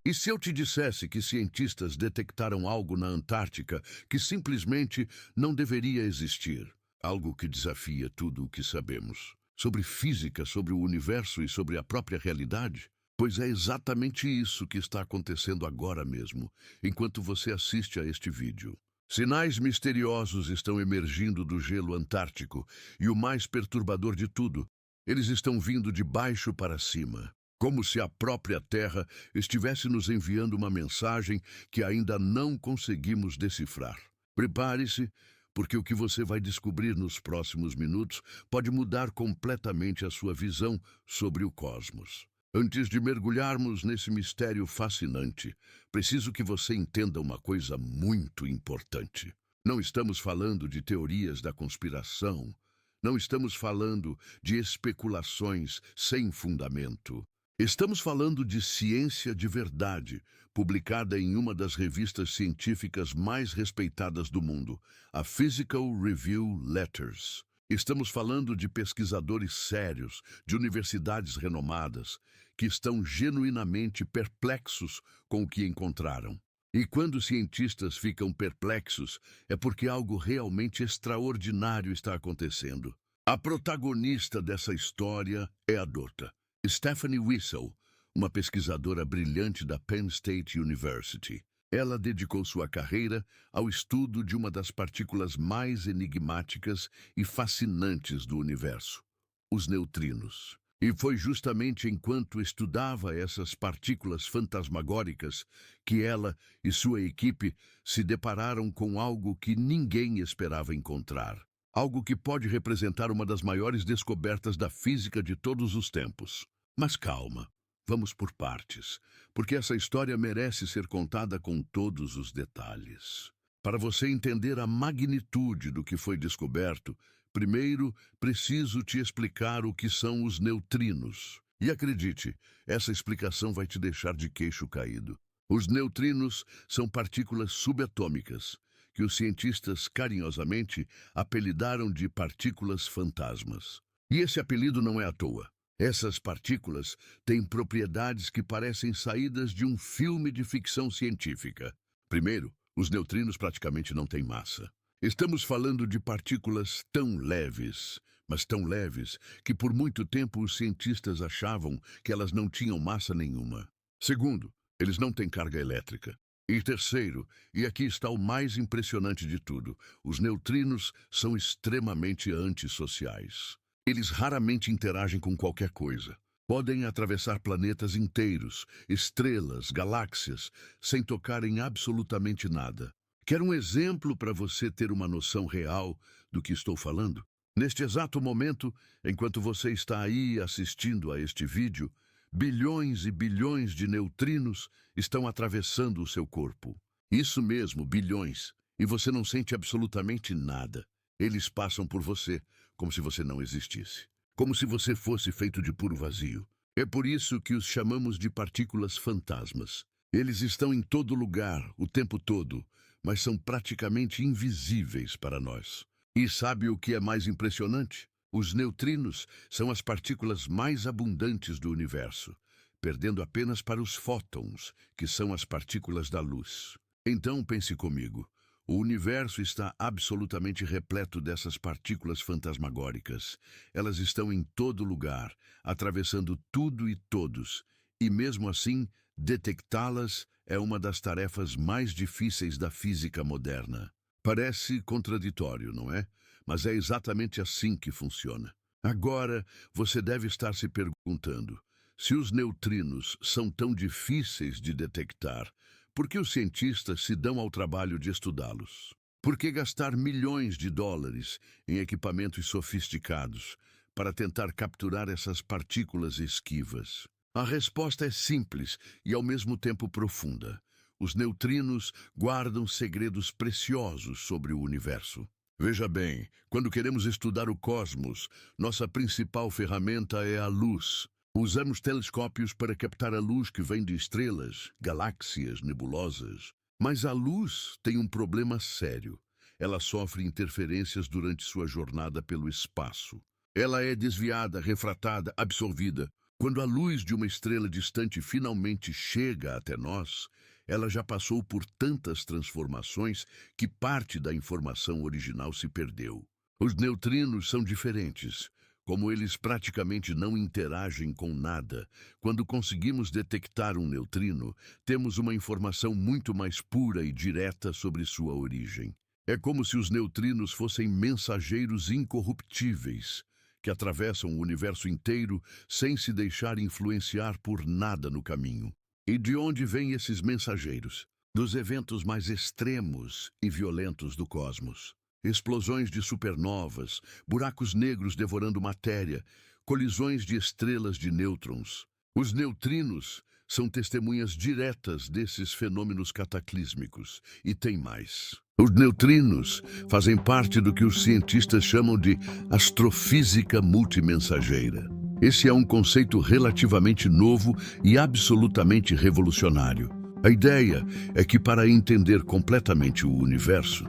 E se eu te dissesse que cientistas detectaram algo na Antártica que simplesmente não deveria existir? Algo que desafia tudo o que sabemos. Sobre física, sobre o universo e sobre a própria realidade? Pois é exatamente isso que está acontecendo agora mesmo, enquanto você assiste a este vídeo. Sinais misteriosos estão emergindo do gelo antártico, e o mais perturbador de tudo, eles estão vindo de baixo para cima, como se a própria Terra estivesse nos enviando uma mensagem que ainda não conseguimos decifrar. Prepare-se, porque o que você vai descobrir nos próximos minutos pode mudar completamente a sua visão sobre o cosmos. Antes de mergulharmos nesse mistério fascinante, preciso que você entenda uma coisa muito importante. Não estamos falando de teorias da conspiração. Não estamos falando de especulações sem fundamento. Estamos falando de ciência de verdade, publicada em uma das revistas científicas mais respeitadas do mundo, a Physical Review Letters. Estamos falando de pesquisadores sérios, de universidades renomadas, que estão genuinamente perplexos com o que encontraram. E quando cientistas ficam perplexos, é porque algo realmente extraordinário está acontecendo. A protagonista dessa história é a Dra. Stephanie Wissel, uma pesquisadora brilhante da Penn State University. Ela dedicou sua carreira ao estudo de uma das partículas mais enigmáticas e fascinantes do universo, os neutrinos. E foi justamente enquanto estudava essas partículas fantasmagóricas que ela e sua equipe se depararam com algo que ninguém esperava encontrar. Algo que pode representar uma das maiores descobertas da física de todos os tempos. Mas calma, vamos por partes, porque essa história merece ser contada com todos os detalhes. Para você entender a magnitude do que foi descoberto, primeiro preciso te explicar o que são os neutrinos. E acredite, essa explicação vai te deixar de queixo caído. Os neutrinos são partículas subatômicas, que os cientistas carinhosamente apelidaram de partículas fantasmas. E esse apelido não é à toa. Essas partículas têm propriedades que parecem saídas de um filme de ficção científica. Primeiro, os neutrinos praticamente não têm massa. Estamos falando de partículas tão leves, mas tão leves, que por muito tempo os cientistas achavam que elas não tinham massa nenhuma. Segundo, eles não têm carga elétrica. E terceiro, e aqui está o mais impressionante de tudo, os neutrinos são extremamente antissociais. Eles raramente interagem com qualquer coisa. Podem atravessar planetas inteiros, estrelas, galáxias, sem tocar em absolutamente nada. Quer um exemplo para você ter uma noção real do que estou falando? Neste exato momento, enquanto você está aí assistindo a este vídeo, bilhões e bilhões de neutrinos estão atravessando o seu corpo. Isso mesmo, bilhões. E você não sente absolutamente nada. Eles passam por você, como se você não existisse. Como se você fosse feito de puro vazio. É por isso que os chamamos de partículas fantasmas. Eles estão em todo lugar, o tempo todo, mas são praticamente invisíveis para nós. E sabe o que é mais impressionante? Os neutrinos são as partículas mais abundantes do universo, perdendo apenas para os fótons, que são as partículas da luz. Então pense comigo. O universo está absolutamente repleto dessas partículas fantasmagóricas. Elas estão em todo lugar, atravessando tudo e todos, e mesmo assim, detectá-las é uma das tarefas mais difíceis da física moderna. Parece contraditório, não é? Mas é exatamente assim que funciona. Agora, você deve estar se perguntando, se os neutrinos são tão difíceis de detectar, por que os cientistas se dão ao trabalho de estudá-los? Por que gastar milhões de dólares em equipamentos sofisticados para tentar capturar essas partículas esquivas? A resposta é simples e ao mesmo tempo profunda. Os neutrinos guardam segredos preciosos sobre o universo. Veja bem, quando queremos estudar o cosmos, nossa principal ferramenta é a luz. Usamos telescópios para captar a luz que vem de estrelas, galáxias, nebulosas. Mas a luz tem um problema sério. Ela sofre interferências durante sua jornada pelo espaço. Ela é desviada, refratada, absorvida. Quando a luz de uma estrela distante finalmente chega até nós, ela já passou por tantas transformações que parte da informação original se perdeu. Os neutrinos são diferentes. Como eles praticamente não interagem com nada, quando conseguimos detectar um neutrino, temos uma informação muito mais pura e direta sobre sua origem. É como se os neutrinos fossem mensageiros incorruptíveis, que atravessam o universo inteiro sem se deixar influenciar por nada no caminho. E de onde vêm esses mensageiros? Dos eventos mais extremos e violentos do cosmos. Explosões de supernovas, buracos negros devorando matéria, colisões de estrelas de nêutrons. Os neutrinos são testemunhas diretas desses fenômenos cataclísmicos. E tem mais. Os neutrinos fazem parte do que os cientistas chamam de astrofísica multimensageira. Esse é um conceito relativamente novo e absolutamente revolucionário. A ideia é que, para entender completamente o universo,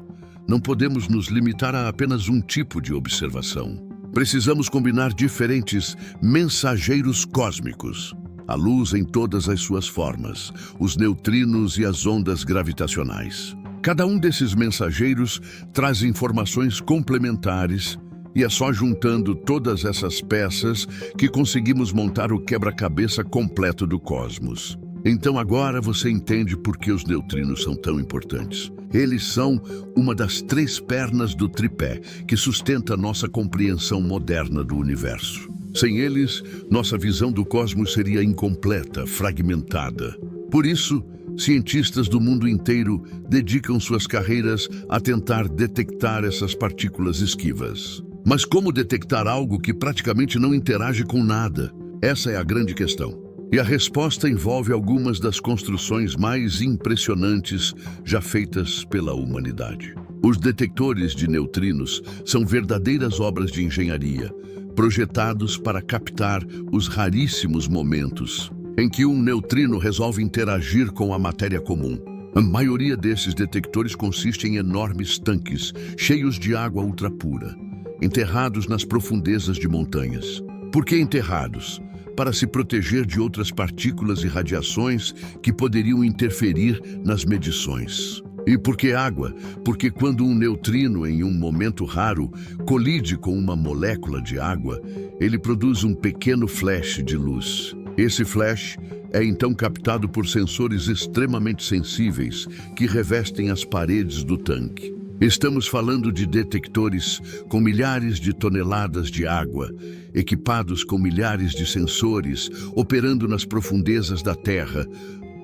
não podemos nos limitar a apenas um tipo de observação. Precisamos combinar diferentes mensageiros cósmicos. A luz em todas as suas formas, os neutrinos e as ondas gravitacionais. Cada um desses mensageiros traz informações complementares e é só juntando todas essas peças que conseguimos montar o quebra-cabeça completo do cosmos. Então agora você entende por que os neutrinos são tão importantes. Eles são uma das 3 pernas do tripé que sustenta nossa compreensão moderna do universo. Sem eles, nossa visão do cosmos seria incompleta, fragmentada. Por isso, cientistas do mundo inteiro dedicam suas carreiras a tentar detectar essas partículas esquivas. Mas como detectar algo que praticamente não interage com nada? Essa é a grande questão. E a resposta envolve algumas das construções mais impressionantes já feitas pela humanidade. Os detectores de neutrinos são verdadeiras obras de engenharia, projetados para captar os raríssimos momentos em que um neutrino resolve interagir com a matéria comum. A maioria desses detectores consiste em enormes tanques, cheios de água ultrapura, enterrados nas profundezas de montanhas. Por que enterrados? Para se proteger de outras partículas e radiações que poderiam interferir nas medições. E por que água? Porque quando um neutrino, em um momento raro, colide com uma molécula de água, ele produz um pequeno flash de luz. Esse flash é então captado por sensores extremamente sensíveis que revestem as paredes do tanque. Estamos falando de detectores com milhares de toneladas de água, equipados com milhares de sensores, operando nas profundezas da Terra,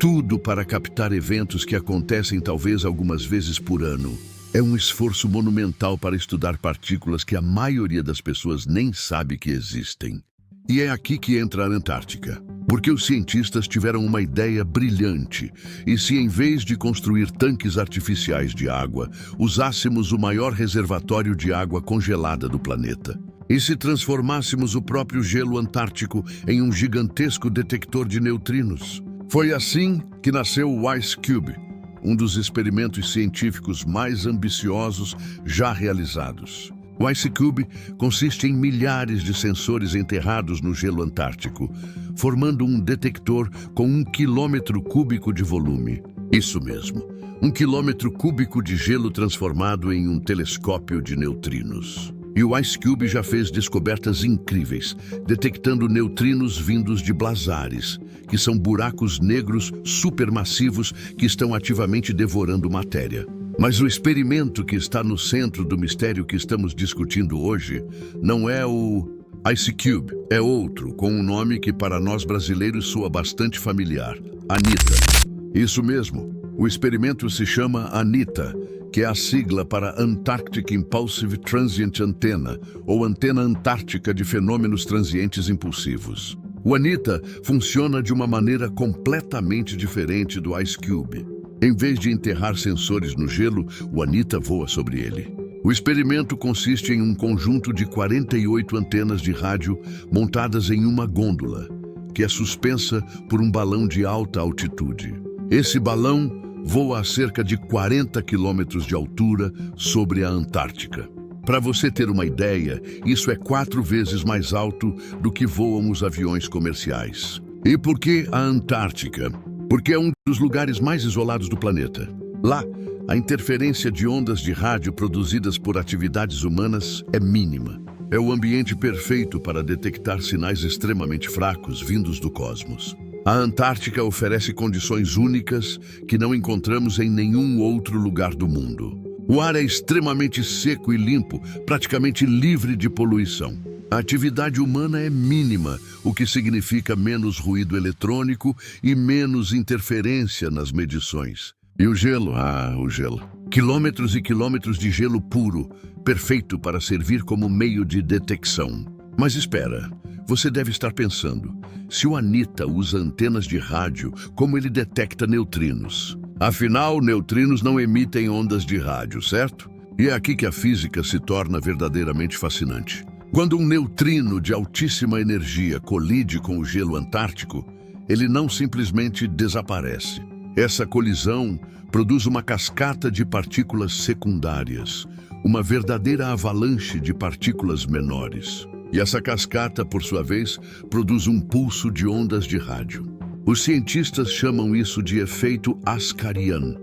tudo para captar eventos que acontecem talvez algumas vezes por ano. É um esforço monumental para estudar partículas que a maioria das pessoas nem sabe que existem. E é aqui que entra a Antártica. Porque os cientistas tiveram uma ideia brilhante. E se em vez de construir tanques artificiais de água, usássemos o maior reservatório de água congelada do planeta? E se transformássemos o próprio gelo antártico em um gigantesco detector de neutrinos? Foi assim que nasceu o IceCube, um dos experimentos científicos mais ambiciosos já realizados. O IceCube consiste em milhares de sensores enterrados no gelo antártico, formando um detector com 1 quilômetro cúbico de volume. Isso mesmo, 1 quilômetro cúbico de gelo transformado em um telescópio de neutrinos. E o IceCube já fez descobertas incríveis, detectando neutrinos vindos de blazares, que são buracos negros supermassivos que estão ativamente devorando matéria. Mas o experimento que está no centro do mistério que estamos discutindo hoje não é o IceCube, é outro, com um nome que para nós brasileiros soa bastante familiar: ANITA. Isso mesmo, o experimento se chama ANITA, que é a sigla para Antarctic Impulsive Transient Antenna, ou Antena Antártica de Fenômenos Transientes Impulsivos. O ANITA funciona de uma maneira completamente diferente do IceCube. Em vez de enterrar sensores no gelo, o ANITA voa sobre ele. O experimento consiste em um conjunto de 48 antenas de rádio montadas em uma gôndola, que é suspensa por um balão de alta altitude. Esse balão voa a cerca de 40 quilômetros de altura sobre a Antártica. Para você ter uma ideia, isso é 4 vezes mais alto do que voam os aviões comerciais. E por que a Antártica? Porque é um dos lugares mais isolados do planeta. Lá, a interferência de ondas de rádio produzidas por atividades humanas é mínima. É o ambiente perfeito para detectar sinais extremamente fracos vindos do cosmos. A Antártica oferece condições únicas que não encontramos em nenhum outro lugar do mundo. O ar é extremamente seco e limpo, praticamente livre de poluição. A atividade humana é mínima, o que significa menos ruído eletrônico e menos interferência nas medições. E o gelo? O gelo. Quilômetros e quilômetros de gelo puro, perfeito para servir como meio de detecção. Mas espera, você deve estar pensando, se o ANITA usa antenas de rádio, como ele detecta neutrinos? Afinal, neutrinos não emitem ondas de rádio, certo? E é aqui que a física se torna verdadeiramente fascinante. Quando um neutrino de altíssima energia colide com o gelo antártico, ele não simplesmente desaparece. Essa colisão produz uma cascata de partículas secundárias, uma verdadeira avalanche de partículas menores. E essa cascata, por sua vez, produz um pulso de ondas de rádio. Os cientistas chamam isso de efeito Askarian,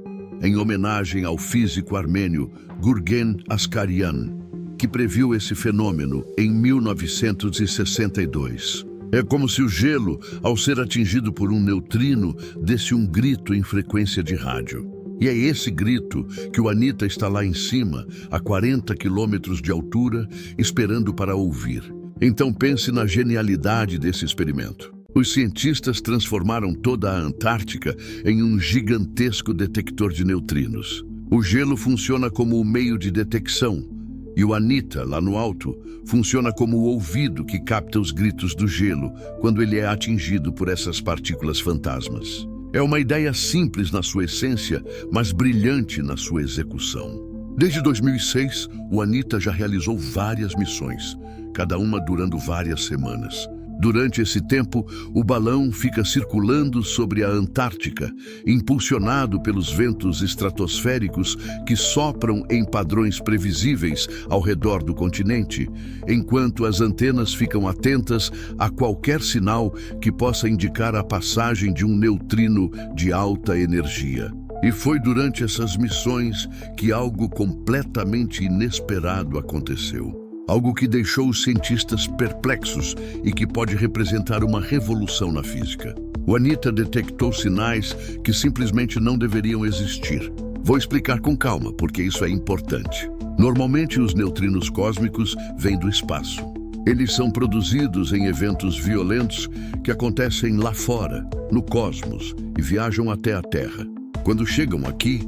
em homenagem ao físico armênio Gurgen Askarian, que previu esse fenômeno em 1962. É como se o gelo, ao ser atingido por um neutrino, desse um grito em frequência de rádio. E é esse grito que o ANITA está lá em cima, a 40 quilômetros de altura, esperando para ouvir. Então pense na genialidade desse experimento. Os cientistas transformaram toda a Antártica em um gigantesco detector de neutrinos. O gelo funciona como o meio de detecção, e o ANITA, lá no alto, funciona como o ouvido que capta os gritos do gelo quando ele é atingido por essas partículas fantasmas. É uma ideia simples na sua essência, mas brilhante na sua execução. Desde 2006, o ANITA já realizou várias missões, cada uma durando várias semanas. Durante esse tempo, o balão fica circulando sobre a Antártica, impulsionado pelos ventos estratosféricos que sopram em padrões previsíveis ao redor do continente, enquanto as antenas ficam atentas a qualquer sinal que possa indicar a passagem de um neutrino de alta energia. E foi durante essas missões que algo completamente inesperado aconteceu. Algo que deixou os cientistas perplexos e que pode representar uma revolução na física. O ANITA detectou sinais que simplesmente não deveriam existir. Vou explicar com calma, porque isso é importante. Normalmente, os neutrinos cósmicos vêm do espaço. Eles são produzidos em eventos violentos que acontecem lá fora, no cosmos, e viajam até a Terra. Quando chegam aqui,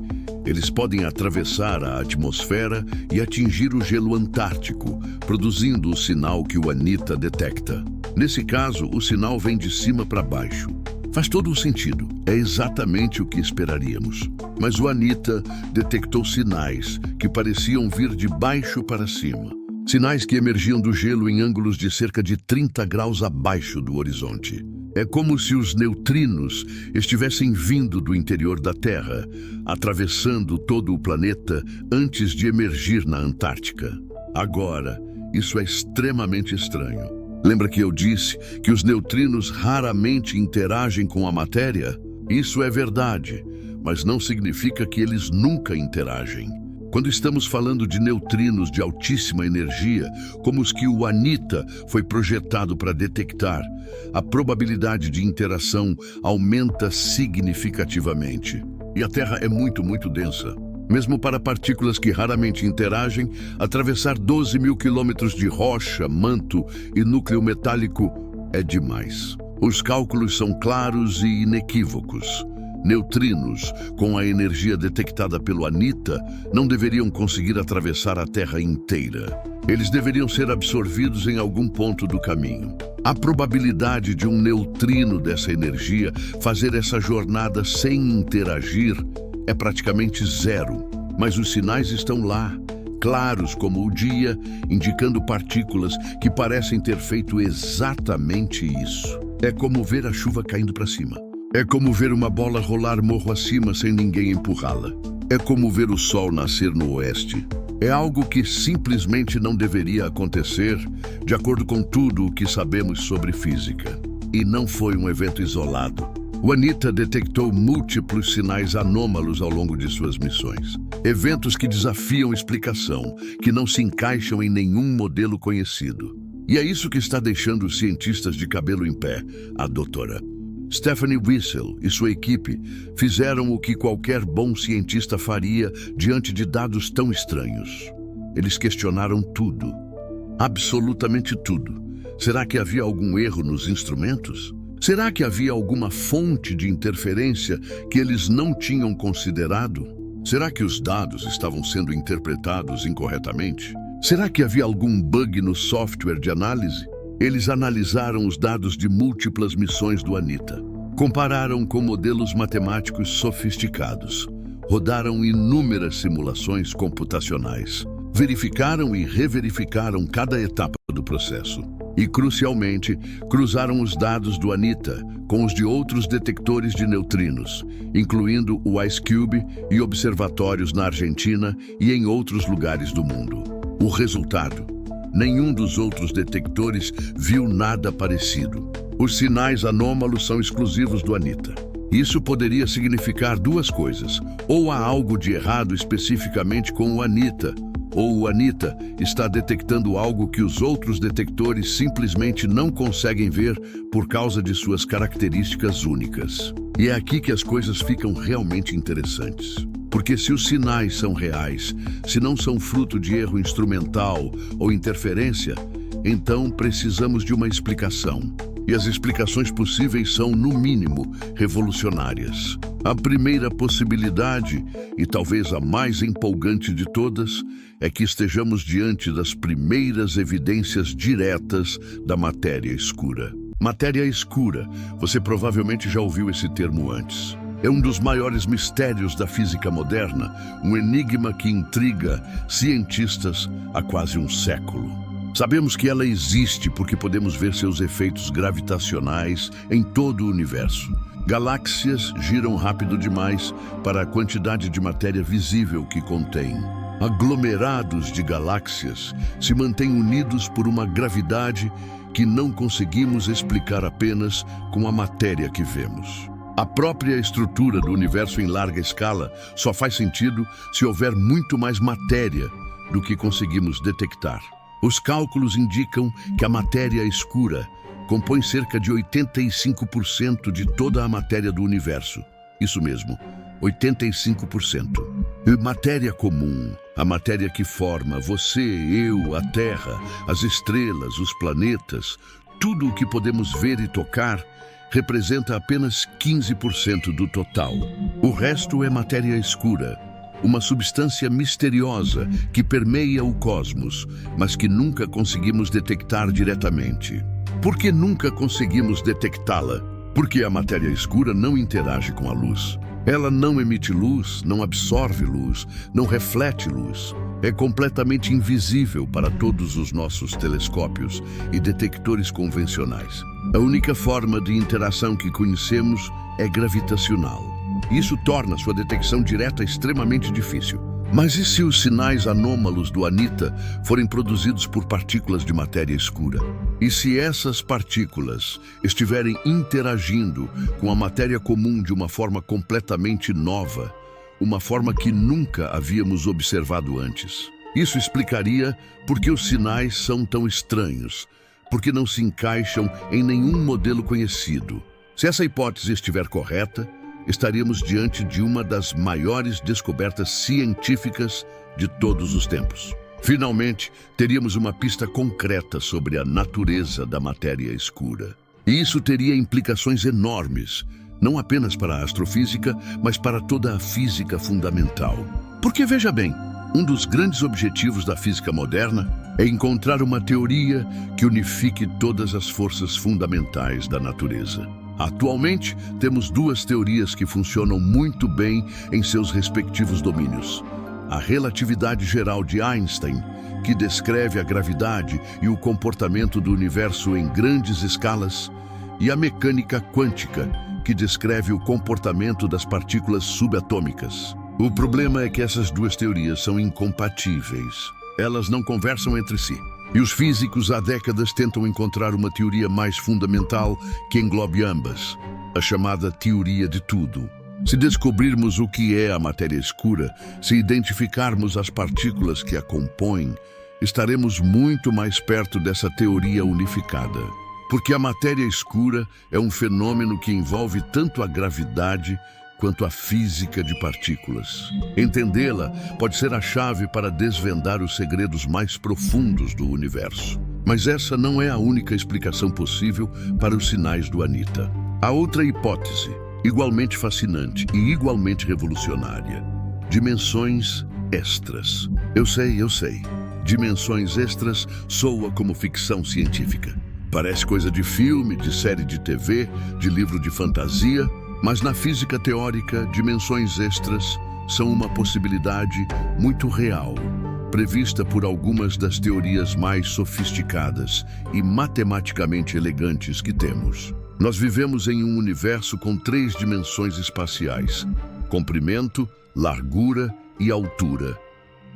eles podem atravessar a atmosfera e atingir o gelo antártico, produzindo o sinal que o ANITA detecta. Nesse caso, o sinal vem de cima para baixo. Faz todo o sentido, é exatamente o que esperaríamos. Mas o ANITA detectou sinais que pareciam vir de baixo para cima. Sinais que emergiam do gelo em ângulos de cerca de 30 graus abaixo do horizonte. É como se os neutrinos estivessem vindo do interior da Terra, atravessando todo o planeta antes de emergir na Antártica. Agora, isso é extremamente estranho. Lembra que eu disse que os neutrinos raramente interagem com a matéria? Isso é verdade, mas não significa que eles nunca interagem. Quando estamos falando de neutrinos de altíssima energia, como os que o ANITA foi projetado para detectar, a probabilidade de interação aumenta significativamente. E a Terra é muito densa. Mesmo para partículas que raramente interagem, atravessar 12 mil quilômetros de rocha, manto e núcleo metálico é demais. Os cálculos são claros e inequívocos. Neutrinos, com a energia detectada pelo ANITA, não deveriam conseguir atravessar a Terra inteira. Eles deveriam ser absorvidos em algum ponto do caminho. A probabilidade de um neutrino dessa energia fazer essa jornada sem interagir é praticamente zero. Mas os sinais estão lá, claros como o dia, indicando partículas que parecem ter feito exatamente isso. É como ver a chuva caindo para cima. É como ver uma bola rolar morro acima sem ninguém empurrá-la. É como ver o sol nascer no oeste. É algo que simplesmente não deveria acontecer, de acordo com tudo o que sabemos sobre física. E não foi um evento isolado. O ANITA detectou múltiplos sinais anômalos ao longo de suas missões. Eventos que desafiam explicação, que não se encaixam em nenhum modelo conhecido. E é isso que está deixando os cientistas de cabelo em pé, a doutora Stephanie Wiesel e sua equipe fizeram o que qualquer bom cientista faria diante de dados tão estranhos. Eles questionaram tudo, absolutamente tudo. Será que havia algum erro nos instrumentos? Será que havia alguma fonte de interferência que eles não tinham considerado? Será que os dados estavam sendo interpretados incorretamente? Será que havia algum bug no software de análise? Eles analisaram os dados de múltiplas missões do ANITA, compararam com modelos matemáticos sofisticados, rodaram inúmeras simulações computacionais, verificaram e reverificaram cada etapa do processo e, crucialmente, cruzaram os dados do ANITA com os de outros detectores de neutrinos, incluindo o IceCube e observatórios na Argentina e em outros lugares do mundo. O resultado: nenhum dos outros detectores viu nada parecido. Os sinais anômalos são exclusivos do ANITA. Isso poderia significar duas coisas. Ou há algo de errado especificamente com o ANITA, ou o ANITA está detectando algo que os outros detectores simplesmente não conseguem ver por causa de suas características únicas. E é aqui que as coisas ficam realmente interessantes. Porque se os sinais são reais, se não são fruto de erro instrumental ou interferência, então precisamos de uma explicação. E as explicações possíveis são, no mínimo, revolucionárias. A primeira possibilidade, e talvez a mais empolgante de todas, é que estejamos diante das primeiras evidências diretas da matéria escura. Matéria escura, você provavelmente já ouviu esse termo antes. É um dos maiores mistérios da física moderna, um enigma que intriga cientistas há quase um século. Sabemos que ela existe porque podemos ver seus efeitos gravitacionais em todo o universo. Galáxias giram rápido demais para a quantidade de matéria visível que contém. Aglomerados de galáxias se mantêm unidos por uma gravidade que não conseguimos explicar apenas com a matéria que vemos. A própria estrutura do universo em larga escala só faz sentido se houver muito mais matéria do que conseguimos detectar. Os cálculos indicam que a matéria escura compõe cerca de 85% de toda a matéria do universo. Isso mesmo, 85%. E matéria comum, a matéria que forma você, eu, a Terra, as estrelas, os planetas, tudo o que podemos ver e tocar, representa apenas 15% do total. O resto é matéria escura, uma substância misteriosa que permeia o cosmos, mas que nunca conseguimos detectar diretamente. Por que nunca conseguimos detectá-la? Porque a matéria escura não interage com a luz. Ela não emite luz, não absorve luz, não reflete luz. É completamente invisível para todos os nossos telescópios e detectores convencionais. A única forma de interação que conhecemos é gravitacional. Isso torna sua detecção direta extremamente difícil. Mas e se os sinais anômalos do ANITA forem produzidos por partículas de matéria escura? E se essas partículas estiverem interagindo com a matéria comum de uma forma completamente nova, uma forma que nunca havíamos observado antes? Isso explicaria por que os sinais são tão estranhos, porque não se encaixam em nenhum modelo conhecido. Se essa hipótese estiver correta, estaríamos diante de uma das maiores descobertas científicas de todos os tempos. Finalmente, teríamos uma pista concreta sobre a natureza da matéria escura. E isso teria implicações enormes, não apenas para a astrofísica, mas para toda a física fundamental. Porque, veja bem, um dos grandes objetivos da física moderna é encontrar uma teoria que unifique todas as forças fundamentais da natureza. Atualmente, temos duas teorias que funcionam muito bem em seus respectivos domínios. A relatividade geral de Einstein, que descreve a gravidade e o comportamento do universo em grandes escalas, e a mecânica quântica, que descreve o comportamento das partículas subatômicas. O problema é que essas duas teorias são incompatíveis. Elas não conversam entre si. E os físicos há décadas tentam encontrar uma teoria mais fundamental que englobe ambas, a chamada teoria de tudo. Se descobrirmos o que é a matéria escura, se identificarmos as partículas que a compõem, estaremos muito mais perto dessa teoria unificada. Porque a matéria escura é um fenômeno que envolve tanto a gravidade quanto a física de partículas. Entendê-la pode ser a chave para desvendar os segredos mais profundos do universo. Mas essa não é a única explicação possível para os sinais do Anita. Há outra hipótese, igualmente fascinante e igualmente revolucionária: dimensões extras. Eu sei. Dimensões extras soa como ficção científica. Parece coisa de filme, de série de TV, de livro de fantasia, mas na física teórica, dimensões extras são uma possibilidade muito real, prevista por algumas das teorias mais sofisticadas e matematicamente elegantes que temos. Nós vivemos em um universo com 3 dimensões espaciais: comprimento, largura e altura.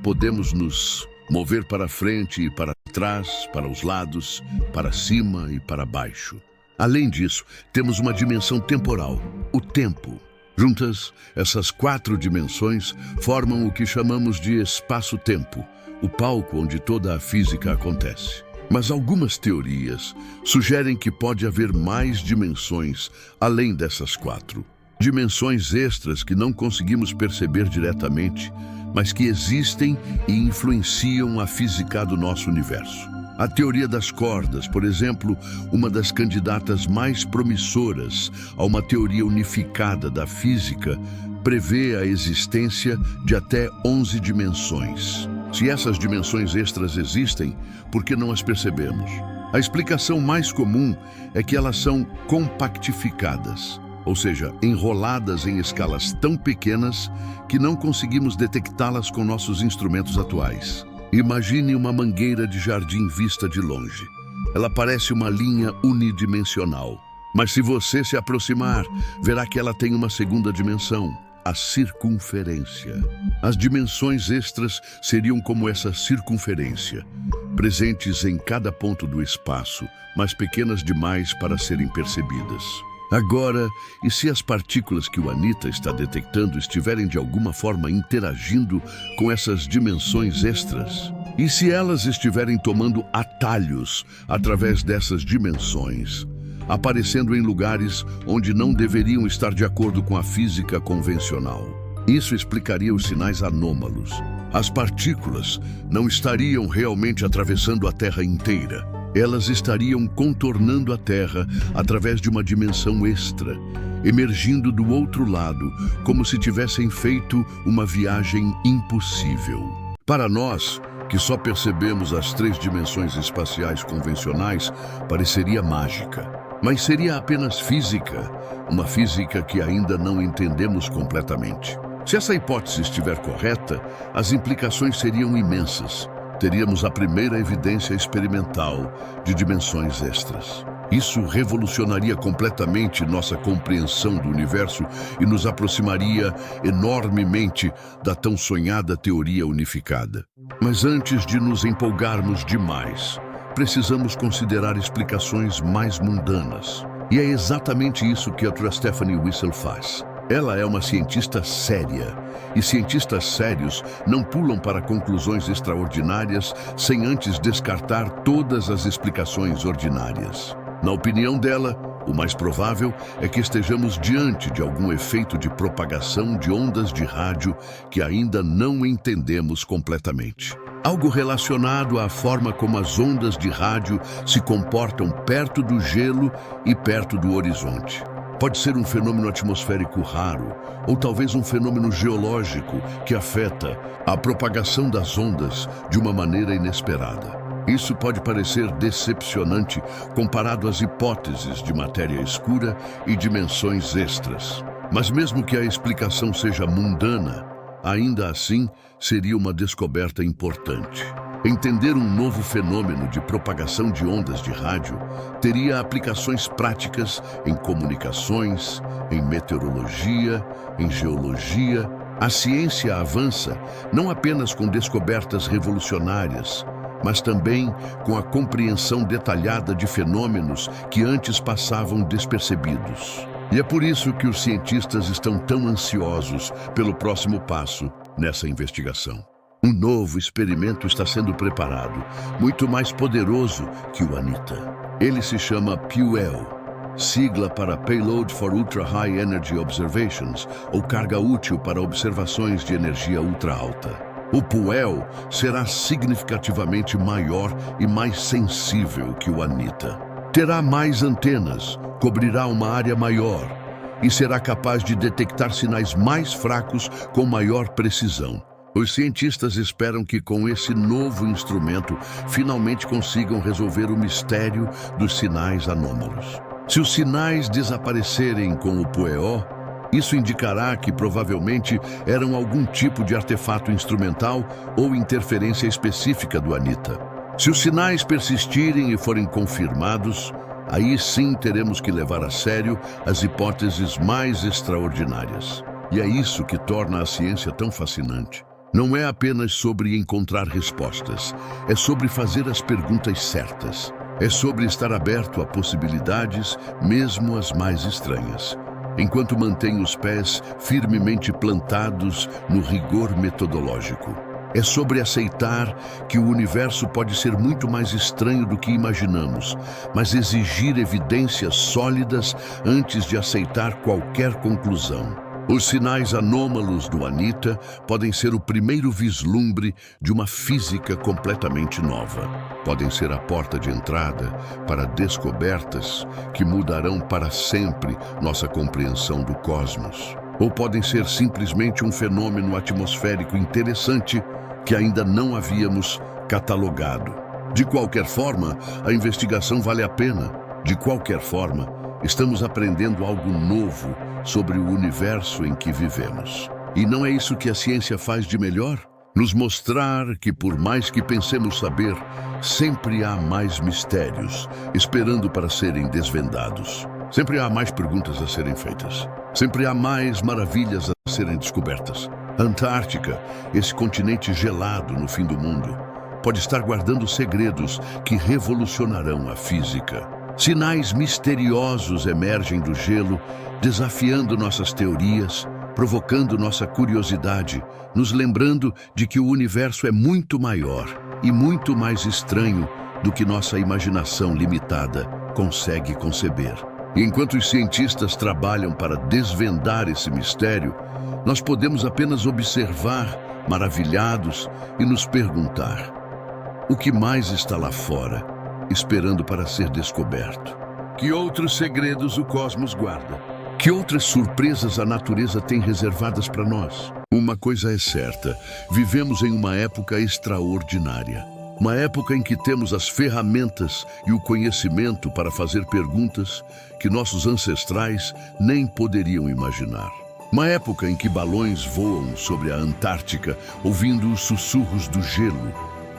Podemos nos mover para frente e para trás, para os lados, para cima e para baixo. Além disso, temos uma dimensão temporal, o tempo. Juntas, essas 4 dimensões formam o que chamamos de espaço-tempo, o palco onde toda a física acontece. Mas algumas teorias sugerem que pode haver mais dimensões além dessas 4. Dimensões extras que não conseguimos perceber diretamente, mas que existem e influenciam a física do nosso universo. A teoria das cordas, por exemplo, uma das candidatas mais promissoras a uma teoria unificada da física, prevê a existência de até 11 dimensões. Se essas dimensões extras existem, por que não as percebemos? A explicação mais comum é que elas são compactificadas, ou seja, enroladas em escalas tão pequenas que não conseguimos detectá-las com nossos instrumentos atuais. Imagine uma mangueira de jardim vista de longe. Ela parece uma linha unidimensional. Mas se você se aproximar, verá que ela tem uma segunda dimensão, a circunferência. As dimensões extras seriam como essa circunferência, presentes em cada ponto do espaço, mas pequenas demais para serem percebidas. Agora, e se as partículas que o Anita está detectando estiverem de alguma forma interagindo com essas dimensões extras? E se elas estiverem tomando atalhos através dessas dimensões, aparecendo em lugares onde não deveriam estar de acordo com a física convencional? Isso explicaria os sinais anômalos. As partículas não estariam realmente atravessando a Terra inteira. Elas estariam contornando a Terra através de uma dimensão extra, emergindo do outro lado, como se tivessem feito uma viagem impossível. Para nós, que só percebemos as 3 dimensões espaciais convencionais, pareceria mágica. Mas seria apenas física, uma física que ainda não entendemos completamente. Se essa hipótese estiver correta, as implicações seriam imensas. Teríamos a primeira evidência experimental de dimensões extras. Isso revolucionaria completamente nossa compreensão do universo e nos aproximaria enormemente da tão sonhada teoria unificada. Mas antes de nos empolgarmos demais, precisamos considerar explicações mais mundanas. E é exatamente isso que a Dra. Stephanie Wissel faz. Ela é uma cientista séria, e cientistas sérios não pulam para conclusões extraordinárias sem antes descartar todas as explicações ordinárias. Na opinião dela, o mais provável é que estejamos diante de algum efeito de propagação de ondas de rádio que ainda não entendemos completamente. Algo relacionado à forma como as ondas de rádio se comportam perto do gelo e perto do horizonte. Pode ser um fenômeno atmosférico raro, ou talvez um fenômeno geológico que afeta a propagação das ondas de uma maneira inesperada. Isso pode parecer decepcionante comparado às hipóteses de matéria escura e dimensões extras. Mas mesmo que a explicação seja mundana, ainda assim seria uma descoberta importante. Entender um novo fenômeno de propagação de ondas de rádio teria aplicações práticas em comunicações, em meteorologia, em geologia A ciência avança não apenas com descobertas revolucionárias, mas também com a compreensão detalhada de fenômenos que antes passavam despercebidos. E é por isso que os cientistas estão tão ansiosos pelo próximo passo nessa investigação. Um novo experimento está sendo preparado, muito mais poderoso que o ANITA. Ele se chama PUEL, sigla para Payload for Ultra High Energy Observations, ou carga útil para observações de energia ultra alta. O PUEL será significativamente maior e mais sensível que o ANITA. Terá mais antenas, cobrirá uma área maior e será capaz de detectar sinais mais fracos com maior precisão. Os cientistas esperam que com esse novo instrumento finalmente consigam resolver o mistério dos sinais anômalos. Se os sinais desaparecerem com o PUEO, isso indicará que provavelmente eram algum tipo de artefato instrumental ou interferência específica do ANITA. Se os sinais persistirem e forem confirmados, aí sim teremos que levar a sério as hipóteses mais extraordinárias. E é isso que torna a ciência tão fascinante. Não é apenas sobre encontrar respostas, é sobre fazer as perguntas certas. É sobre estar aberto a possibilidades, mesmo as mais estranhas, enquanto mantém os pés firmemente plantados no rigor metodológico. É sobre aceitar que o universo pode ser muito mais estranho do que imaginamos, mas exigir evidências sólidas antes de aceitar qualquer conclusão. Os sinais anômalos do ANITA podem ser o primeiro vislumbre de uma física completamente nova. Podem ser a porta de entrada para descobertas que mudarão para sempre nossa compreensão do cosmos. Ou podem ser simplesmente um fenômeno atmosférico interessante que ainda não havíamos catalogado. De qualquer forma, a investigação vale a pena. De qualquer forma, estamos aprendendo algo novo sobre o universo em que vivemos. E não é isso que a ciência faz de melhor? Nos mostrar que, por mais que pensemos saber, sempre há mais mistérios esperando para serem desvendados. Sempre há mais perguntas a serem feitas. Sempre há mais maravilhas a serem descobertas. A Antártica, esse continente gelado no fim do mundo, pode estar guardando segredos que revolucionarão a física. Sinais misteriosos emergem do gelo, desafiando nossas teorias, provocando nossa curiosidade, nos lembrando de que o universo é muito maior e muito mais estranho do que nossa imaginação limitada consegue conceber. E enquanto os cientistas trabalham para desvendar esse mistério, nós podemos apenas observar, maravilhados, e nos perguntar: o que mais está lá fora, esperando para ser descoberto? Que outros segredos o cosmos guarda? Que outras surpresas a natureza tem reservadas para nós? Uma coisa é certa: vivemos em uma época extraordinária. Uma época em que temos as ferramentas e o conhecimento para fazer perguntas que nossos ancestrais nem poderiam imaginar. Uma época em que balões voam sobre a Antártica, ouvindo os sussurros do gelo,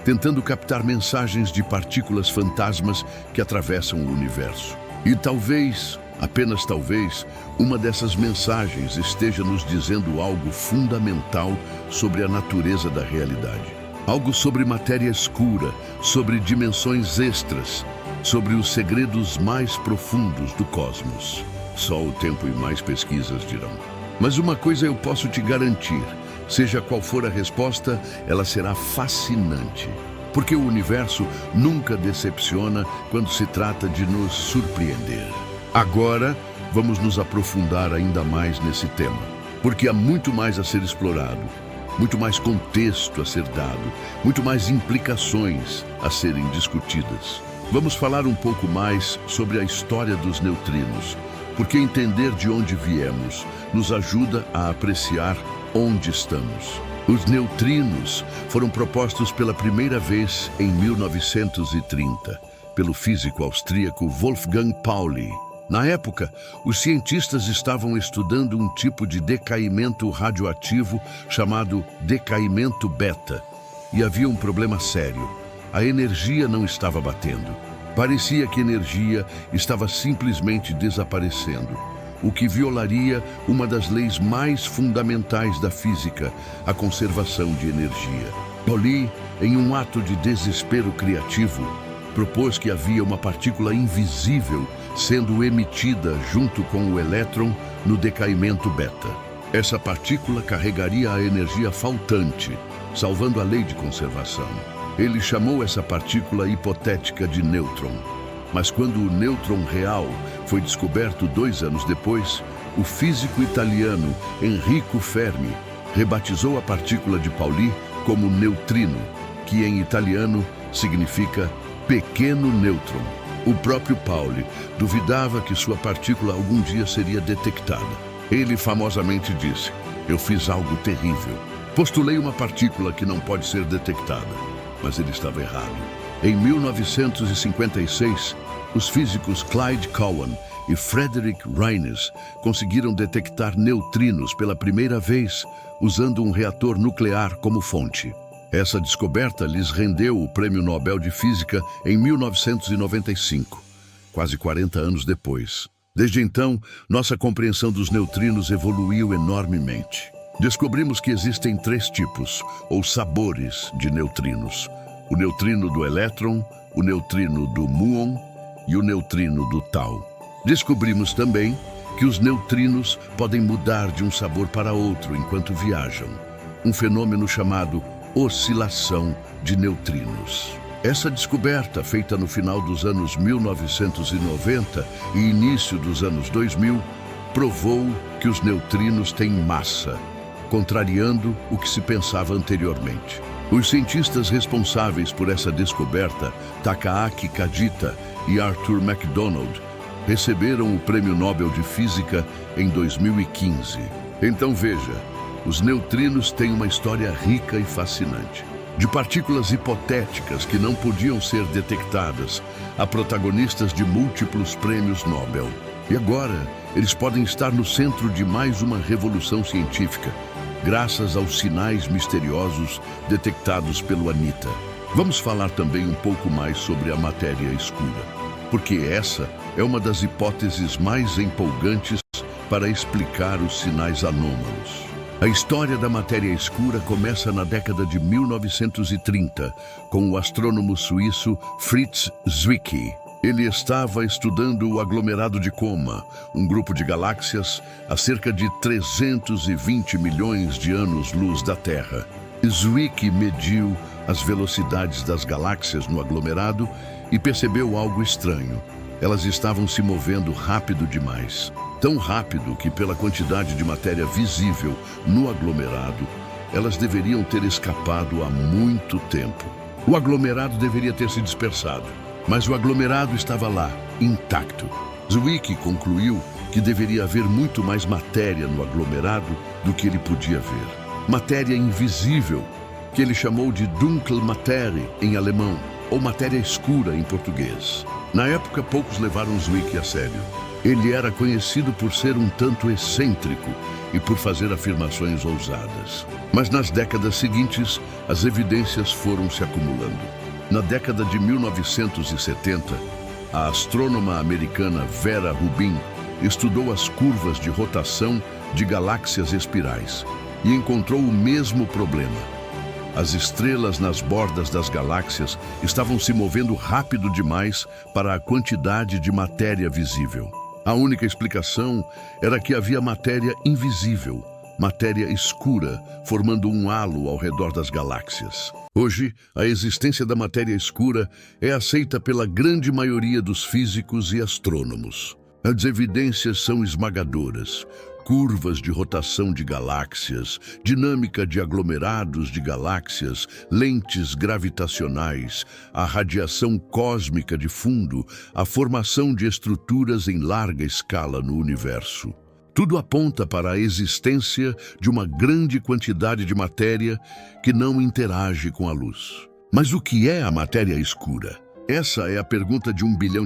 tentando captar mensagens de partículas fantasmas que atravessam o universo. E talvez, apenas talvez, uma dessas mensagens esteja nos dizendo algo fundamental sobre a natureza da realidade. Algo sobre matéria escura, sobre dimensões extras, sobre os segredos mais profundos do cosmos. Só o tempo e mais pesquisas dirão. Mas uma coisa eu posso te garantir: seja qual for a resposta, ela será fascinante. Porque o universo nunca decepciona quando se trata de nos surpreender. Agora, vamos nos aprofundar ainda mais nesse tema, porque há muito mais a ser explorado, muito mais contexto a ser dado, muito mais implicações a serem discutidas. Vamos falar um pouco mais sobre a história dos neutrinos, porque entender de onde viemos nos ajuda a apreciar onde estamos. Os neutrinos foram propostos pela primeira vez em 1930, pelo físico austríaco Wolfgang Pauli. Na época, os cientistas estavam estudando um tipo de decaimento radioativo chamado decaimento beta. E havia um problema sério: a energia não estava batendo. Parecia que a energia estava simplesmente desaparecendo. o que violaria uma das leis mais fundamentais da física, a conservação de energia. Pauli, em um ato de desespero criativo, propôs que havia uma partícula invisível sendo emitida junto com o elétron no decaimento beta. Essa partícula carregaria a energia faltante, salvando a lei de conservação. Ele chamou essa partícula hipotética de nêutron. Mas quando o nêutron real foi descoberto 2 anos depois, o físico italiano Enrico Fermi rebatizou a partícula de Pauli como neutrino, que em italiano significa pequeno nêutron. O próprio Pauli duvidava que sua partícula algum dia seria detectada. Ele famosamente disse: "Eu fiz algo terrível. Postulei uma partícula que não pode ser detectada." Mas ele estava errado. Em 1956, os físicos Clyde Cowan e Frederick Reines conseguiram detectar neutrinos pela primeira vez, usando um reator nuclear como fonte. Essa descoberta lhes rendeu o Prêmio Nobel de Física em 1995, quase 40 anos depois. Desde então, nossa compreensão dos neutrinos evoluiu enormemente. Descobrimos que existem 3 tipos, ou sabores, de neutrinos: o neutrino do elétron, o neutrino do muon e o neutrino do tau. Descobrimos também que os neutrinos podem mudar de um sabor para outro enquanto viajam, um fenômeno chamado oscilação de neutrinos. Essa descoberta, feita no final dos anos 1990 e início dos anos 2000, provou que os neutrinos têm massa, contrariando o que se pensava anteriormente. Os cientistas responsáveis por essa descoberta, Takaaki Kadita e Arthur MacDonald, receberam o Prêmio Nobel de Física em 2015. Então veja, os neutrinos têm uma história rica e fascinante. De partículas hipotéticas que não podiam ser detectadas, a protagonistas de múltiplos prêmios Nobel. E agora, eles podem estar no centro de mais uma revolução científica, graças aos sinais misteriosos detectados pelo ANITA. Vamos falar também um pouco mais sobre a matéria escura, porque essa é uma das hipóteses mais empolgantes para explicar os sinais anômalos. A história da matéria escura começa na década de 1930, com o astrônomo suíço Fritz Zwicky. Ele estava estudando o aglomerado de Coma, um grupo de galáxias a cerca de 320 milhões de anos-luz da Terra. Zwicky mediu as velocidades das galáxias no aglomerado e percebeu algo estranho. Elas estavam se movendo rápido demais. Tão rápido que, pela quantidade de matéria visível no aglomerado, elas deveriam ter escapado há muito tempo. O aglomerado deveria ter se dispersado, mas o aglomerado estava lá, intacto. Zwicky concluiu que deveria haver muito mais matéria no aglomerado do que ele podia ver. Matéria invisível, que ele chamou de Dunkelmaterie em alemão, ou matéria escura em português. Na época, poucos levaram Zwicky a sério. Ele era conhecido por ser um tanto excêntrico e por fazer afirmações ousadas. Mas nas décadas seguintes, as evidências foram se acumulando. Na década de 1970, a astrônoma americana Vera Rubin estudou as curvas de rotação de galáxias espirais e encontrou o mesmo problema. As estrelas nas bordas das galáxias estavam se movendo rápido demais para a quantidade de matéria visível. A única explicação era que havia matéria invisível, matéria escura, formando um halo ao redor das galáxias. Hoje, a existência da matéria escura é aceita pela grande maioria dos físicos e astrônomos. As evidências são esmagadoras. Curvas de rotação de galáxias, dinâmica de aglomerados de galáxias, lentes gravitacionais, a radiação cósmica de fundo, a formação de estruturas em larga escala no universo. Tudo aponta para a existência de uma grande quantidade de matéria que não interage com a luz. Mas o que é a matéria escura? Essa é a pergunta de $1 bilhão.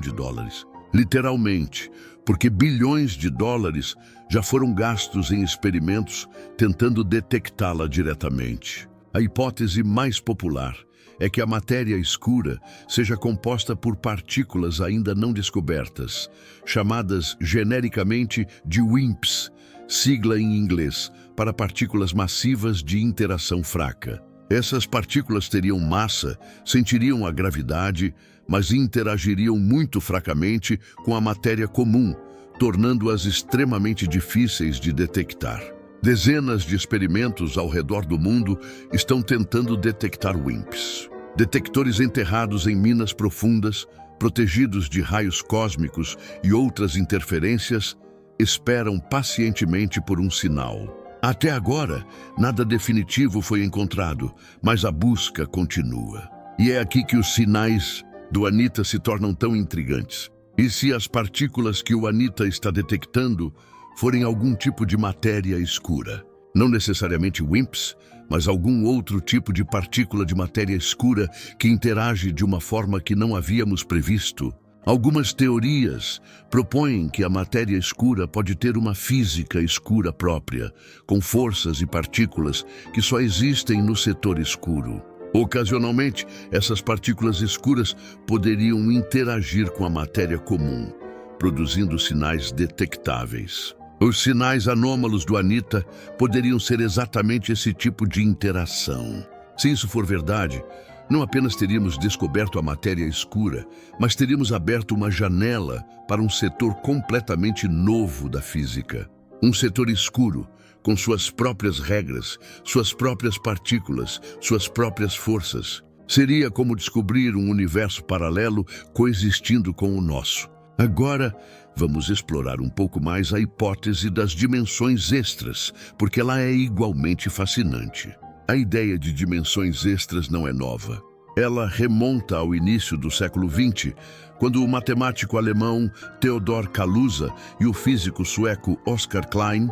Literalmente, porque bilhões de dólares já foram gastos em experimentos tentando detectá-la diretamente. A hipótese mais popular é que a matéria escura seja composta por partículas ainda não descobertas, chamadas genericamente de WIMPs, sigla em inglês para partículas massivas de interação fraca. Essas partículas teriam massa, sentiriam a gravidade, mas interagiriam muito fracamente com a matéria comum, tornando-as extremamente difíceis de detectar. Dezenas de experimentos ao redor do mundo estão tentando detectar WIMPs. Detectores enterrados em minas profundas, protegidos de raios cósmicos e outras interferências, esperam pacientemente por um sinal. Até agora, nada definitivo foi encontrado, mas a busca continua. E é aqui que os sinais do ANITA se tornam tão intrigantes. E se as partículas que o ANITA está detectando forem algum tipo de matéria escura? Não necessariamente WIMPs, mas algum outro tipo de partícula de matéria escura que interage de uma forma que não havíamos previsto. Algumas teorias propõem que a matéria escura pode ter uma física escura própria, com forças e partículas que só existem no setor escuro. Ocasionalmente, essas partículas escuras poderiam interagir com a matéria comum, produzindo sinais detectáveis. Os sinais anômalos do ANITA poderiam ser exatamente esse tipo de interação. Se isso for verdade, não apenas teríamos descoberto a matéria escura, mas teríamos aberto uma janela para um setor completamente novo da física. Um setor escuro, com suas próprias regras, suas próprias partículas, suas próprias forças. Seria como descobrir um universo paralelo coexistindo com o nosso. Agora, vamos explorar um pouco mais a hipótese das dimensões extras, porque ela é igualmente fascinante. A ideia de dimensões extras não é nova. Ela remonta ao início do século XX, quando o matemático alemão Theodor Kaluza e o físico sueco Oskar Klein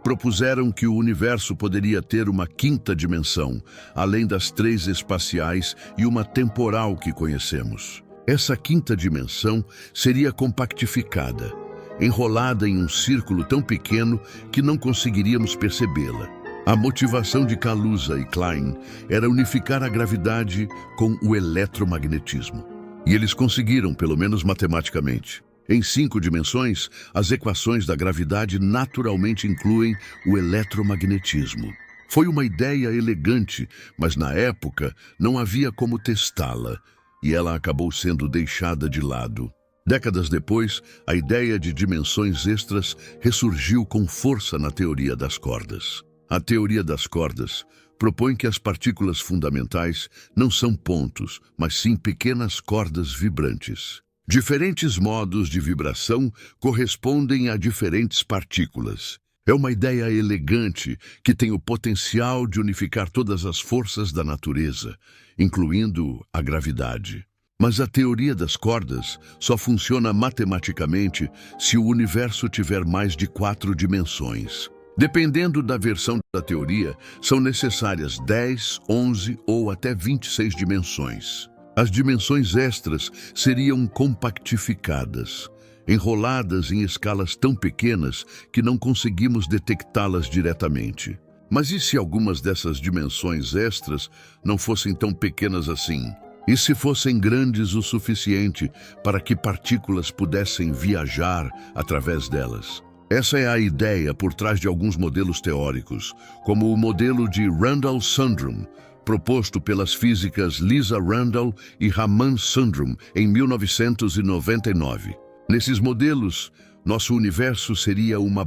propuseram que o universo poderia ter uma quinta dimensão, além das 3 espaciais e uma temporal que conhecemos. Essa quinta dimensão seria compactificada, enrolada em um círculo tão pequeno que não conseguiríamos percebê-la. A motivação de Kaluza e Klein era unificar a gravidade com o eletromagnetismo. E eles conseguiram, pelo menos matematicamente. Em 5 dimensões, as equações da gravidade naturalmente incluem o eletromagnetismo. Foi uma ideia elegante, mas na época não havia como testá-la, e ela acabou sendo deixada de lado. Décadas depois, a ideia de dimensões extras ressurgiu com força na teoria das cordas. A teoria das cordas propõe que as partículas fundamentais não são pontos, mas sim pequenas cordas vibrantes. Diferentes modos de vibração correspondem a diferentes partículas. É uma ideia elegante que tem o potencial de unificar todas as forças da natureza, incluindo a gravidade. Mas a teoria das cordas só funciona matematicamente se o universo tiver mais de 4 dimensões. Dependendo da versão da teoria, são necessárias 10, 11 ou até 26 dimensões. As dimensões extras seriam compactificadas, enroladas em escalas tão pequenas que não conseguimos detectá-las diretamente. Mas e se algumas dessas dimensões extras não fossem tão pequenas assim? E se fossem grandes o suficiente para que partículas pudessem viajar através delas? Essa é a ideia por trás de alguns modelos teóricos, como o modelo de Randall-Sundrum, proposto pelas físicas Lisa Randall e Raman Sundrum em 1999. Nesses modelos, nosso universo seria uma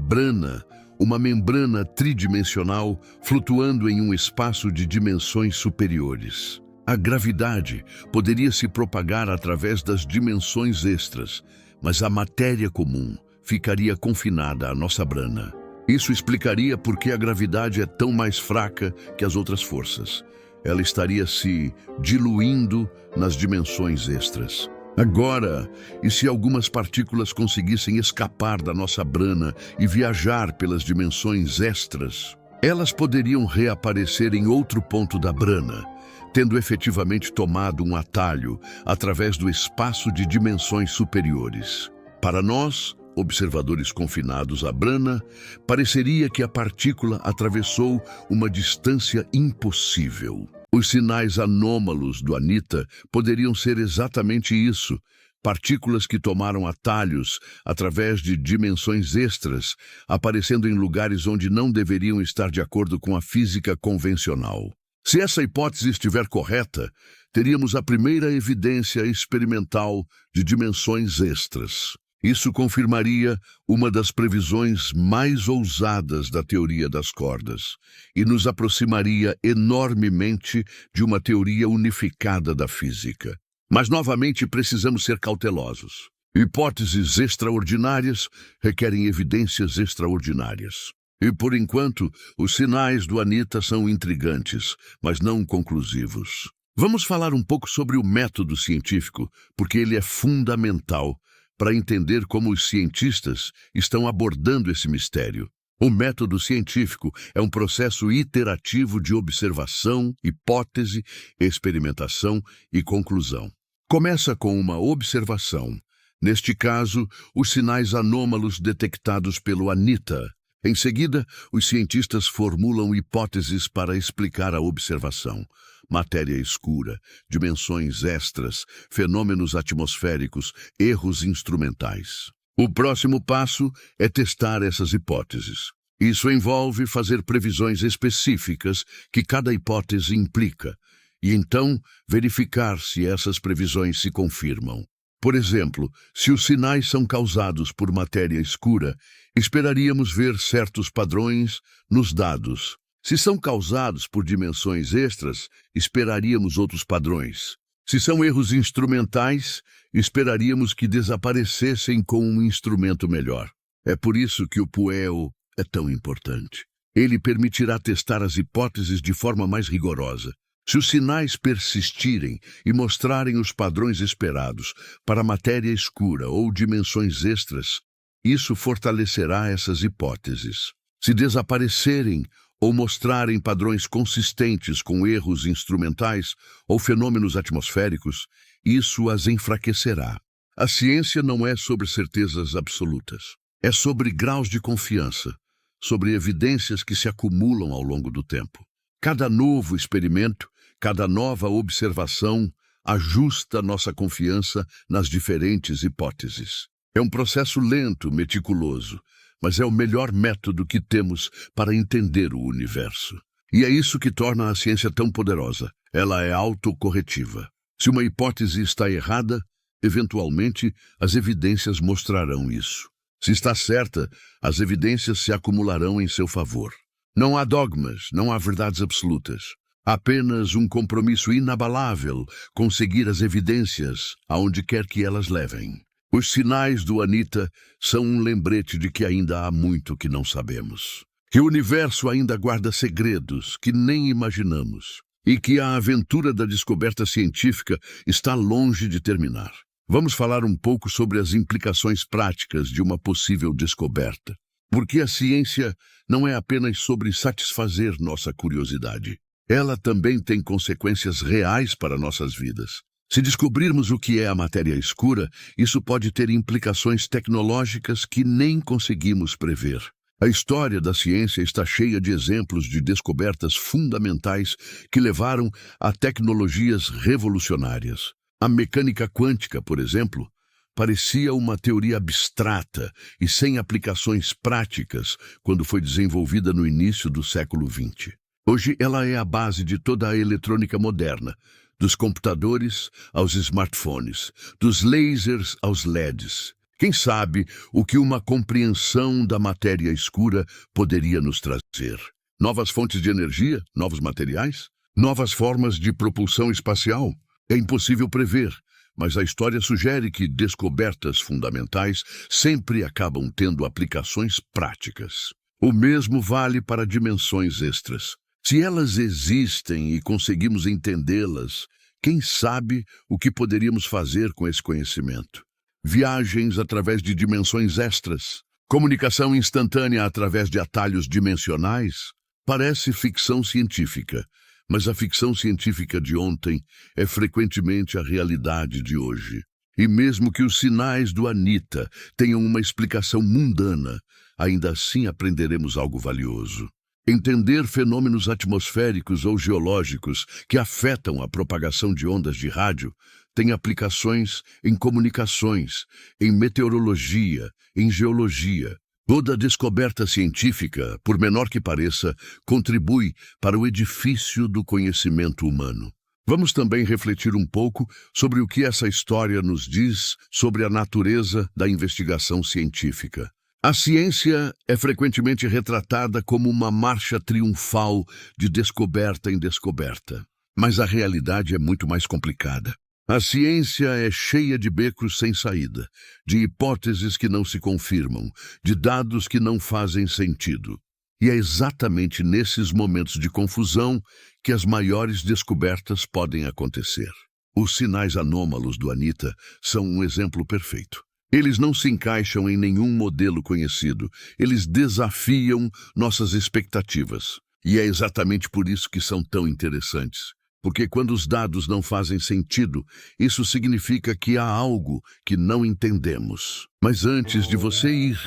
membrana tridimensional flutuando em um espaço de dimensões superiores. A gravidade poderia se propagar através das dimensões extras, mas a matéria comum ficaria confinada à nossa brana. Isso explicaria por que a gravidade é tão mais fraca que as outras forças. Ela estaria se diluindo nas dimensões extras. Agora, e se algumas partículas conseguissem escapar da nossa brana e viajar pelas dimensões extras, elas poderiam reaparecer em outro ponto da brana, tendo efetivamente tomado um atalho através do espaço de dimensões superiores. Para nós, observadores confinados à brana, pareceria que a partícula atravessou uma distância impossível. Os sinais anômalos do Anita poderiam ser exatamente isso. Partículas que tomaram atalhos através de dimensões extras, aparecendo em lugares onde não deveriam estar de acordo com a física convencional. Se essa hipótese estiver correta, teríamos a primeira evidência experimental de dimensões extras. Isso confirmaria uma das previsões mais ousadas da teoria das cordas e nos aproximaria enormemente de uma teoria unificada da física. Mas, novamente, precisamos ser cautelosos. Hipóteses extraordinárias requerem evidências extraordinárias. E, por enquanto, os sinais do Anita são intrigantes, mas não conclusivos. Vamos falar um pouco sobre o método científico, porque ele é fundamental para entender como os cientistas estão abordando esse mistério. O método científico é um processo iterativo de observação, hipótese, experimentação e conclusão. Começa com uma observação, neste caso, os sinais anômalos detectados pelo Anita. Em seguida, os cientistas formulam hipóteses para explicar a observação. Matéria escura, dimensões extras, fenômenos atmosféricos, erros instrumentais. O próximo passo é testar essas hipóteses. Isso envolve fazer previsões específicas que cada hipótese implica, e então verificar se essas previsões se confirmam. Por exemplo, se os sinais são causados por matéria escura, esperaríamos ver certos padrões nos dados. Se são causados por dimensões extras, esperaríamos outros padrões. Se são erros instrumentais, esperaríamos que desaparecessem com um instrumento melhor. É por isso que o PUEO é tão importante. Ele permitirá testar as hipóteses de forma mais rigorosa. Se os sinais persistirem e mostrarem os padrões esperados para matéria escura ou dimensões extras, isso fortalecerá essas hipóteses. Se desaparecerem ou mostrarem padrões consistentes com erros instrumentais ou fenômenos atmosféricos, isso as enfraquecerá. A ciência não é sobre certezas absolutas. É sobre graus de confiança, sobre evidências que se acumulam ao longo do tempo. Cada novo experimento, cada nova observação ajusta nossa confiança nas diferentes hipóteses. É um processo lento, meticuloso, mas é o melhor método que temos para entender o universo. E é isso que torna a ciência tão poderosa. Ela é autocorretiva. Se uma hipótese está errada, eventualmente as evidências mostrarão isso. Se está certa, as evidências se acumularão em seu favor. Não há dogmas, não há verdades absolutas. Apenas um compromisso inabalável com seguir as evidências aonde quer que elas levem. Os sinais do Anita são um lembrete de que ainda há muito que não sabemos. Que o universo ainda guarda segredos que nem imaginamos. E que a aventura da descoberta científica está longe de terminar. Vamos falar um pouco sobre as implicações práticas de uma possível descoberta. Porque a ciência não é apenas sobre satisfazer nossa curiosidade. Ela também tem consequências reais para nossas vidas. Se descobrirmos o que é a matéria escura, isso pode ter implicações tecnológicas que nem conseguimos prever. A história da ciência está cheia de exemplos de descobertas fundamentais que levaram a tecnologias revolucionárias. A mecânica quântica, por exemplo, parecia uma teoria abstrata e sem aplicações práticas quando foi desenvolvida no início do século XX. Hoje ela é a base de toda a eletrônica moderna, dos computadores aos smartphones, dos lasers aos LEDs. Quem sabe o que uma compreensão da matéria escura poderia nos trazer? Novas fontes de energia? Novos materiais? Novas formas de propulsão espacial? É impossível prever, mas a história sugere que descobertas fundamentais sempre acabam tendo aplicações práticas. O mesmo vale para dimensões extras. Se elas existem e conseguimos entendê-las, quem sabe o que poderíamos fazer com esse conhecimento? Viagens através de dimensões extras, comunicação instantânea através de atalhos dimensionais, parece ficção científica, mas a ficção científica de ontem é frequentemente a realidade de hoje. E mesmo que os sinais do Anita tenham uma explicação mundana, ainda assim aprenderemos algo valioso. Entender fenômenos atmosféricos ou geológicos que afetam a propagação de ondas de rádio tem aplicações em comunicações, em meteorologia, em geologia. Toda descoberta científica, por menor que pareça, contribui para o edifício do conhecimento humano. Vamos também refletir um pouco sobre o que essa história nos diz sobre a natureza da investigação científica. A ciência é frequentemente retratada como uma marcha triunfal de descoberta em descoberta, mas a realidade é muito mais complicada. A ciência é cheia de becos sem saída, de hipóteses que não se confirmam, de dados que não fazem sentido. E é exatamente nesses momentos de confusão que as maiores descobertas podem acontecer. Os sinais anômalos do ANITA são um exemplo perfeito. Eles não se encaixam em nenhum modelo conhecido. Eles desafiam nossas expectativas. E é exatamente por isso que são tão interessantes. Porque quando os dados não fazem sentido, isso significa que há algo que não entendemos. Mas antes de você ir,